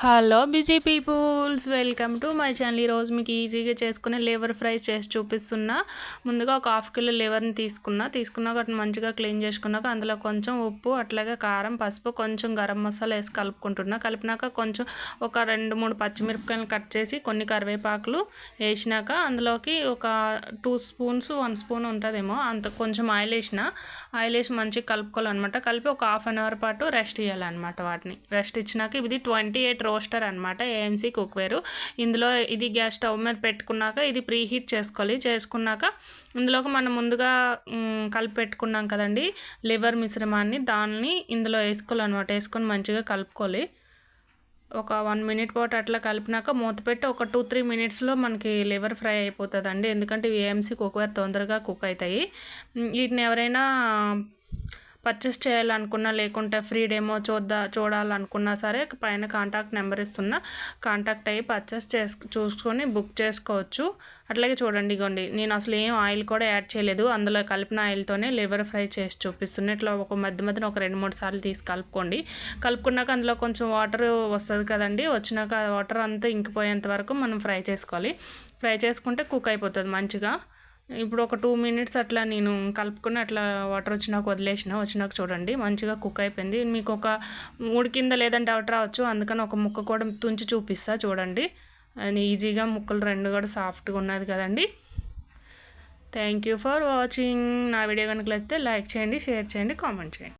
Hello busy peoples, welcome to my channel. ఈరోజు మీకు ఈజీగా చేసుకునే లివర్ ఫ్రైస్ చేసి చూపిస్తున్నా. ముందుగా ఒక హాఫ్ కిలో లివర్ని తీసుకున్నాక వాటిని మంచిగా క్లీన్ చేసుకున్నాక అందులో కొంచెం ఉప్పు, అట్లాగే కారం, పసుపు, కొంచెం గరం మసాలా వేసి కలిపినాక కొంచెం ఒక 2-3 పచ్చిమిరపకాయలు కట్ చేసి కొన్ని కరివేపాకులు వేసినాక అందులోకి ఒక 2 స్పూన్స్ 1 స్పూన్ ఉంటుందేమో అంత కొంచెం ఆయిల్ వేసి మంచిగా కలుపుకోవాలన్నమాట. కలిపి ఒక హాఫ్ అన్ అవర్ పాటు రెస్ట్ ఇవ్వాలన్నమాట. వాటిని రెస్ట్ ఇచ్చినాక ఇది 28 రోస్టర్ అనమాట, ఏఎంసీ కుక్వేర్. ఇందులో ఇది గ్యాస్ స్టవ్ మీద పెట్టుకున్నాక ఇది ప్రీ హీట్ చేసుకున్నాక ఇందులోకి మనం ముందుగా కలిపి పెట్టుకున్నాం కదండి లివర్ మిశ్రమాన్ని, దాన్ని ఇందులో వేసుకోవాలన్నమాట. వేసుకొని మంచిగా కలుపుకోవాలి. ఒక 1 మినిట్ పాటు అట్లా కలిపినాక మూత పెట్టి ఒక 2-3 మినిట్స్లో మనకి లివర్ ఫ్రై అయిపోతుందండి. ఎందుకంటే ఏఎంసీ కుక్వేర్ తొందరగా కుక్ అవుతాయి. వీటిని ఎవరైనా పర్చేస్ చేయాలనుకున్నా, లేకుంటే ఫ్రీ డెమో చూడాలనుకున్నా సరే పైన కాంటాక్ట్ నెంబర్ ఇస్తున్నా, కాంటాక్ట్ అయ్యి పర్చేస్ చూసుకొని బుక్ చేసుకోవచ్చు. అట్లాగే చూడండి, ఇగోండి నేను అసలు ఏం ఆయిల్ కూడా యాడ్ చేయలేదు, అందులో కలిపిన ఆయిల్తోనే లివర్ ఫ్రై చేసి చూపిస్తున్నా. ఇట్లా ఒక మధ్యన ఒక 2-3 సార్లు తీసి కలుపుకున్నాక అందులో కొంచెం వాటర్ వస్తుంది కదండి, వచ్చినాక వాటర్ అంతా ఇంకిపోయేంత వరకు మనం ఫ్రై చేసుకోవాలి. ఫ్రై చేసుకుంటే కుక్ అయిపోతుంది మంచిగా. ఇప్పుడు ఒక 2 మినిట్స్ అట్లా నేను కలుపుకొని అట్లా వాటర్ వచ్చినాక చూడండి మంచిగా కుక్ అయిపోయింది. మీకు ఒక ఉడికిందా లేదని డౌట్ రావచ్చు, అందుకని ఒక ముక్క కూడా తుంచి చూపిస్తా చూడండి. అది ఈజీగా ముక్కలు 2 కూడా సాఫ్ట్గా ఉన్నది కదండి. Thank you for watching. నా వీడియో కనుక నచ్చితే లైక్ చేయండి, షేర్ చేయండి, కామెంట్ చేయండి.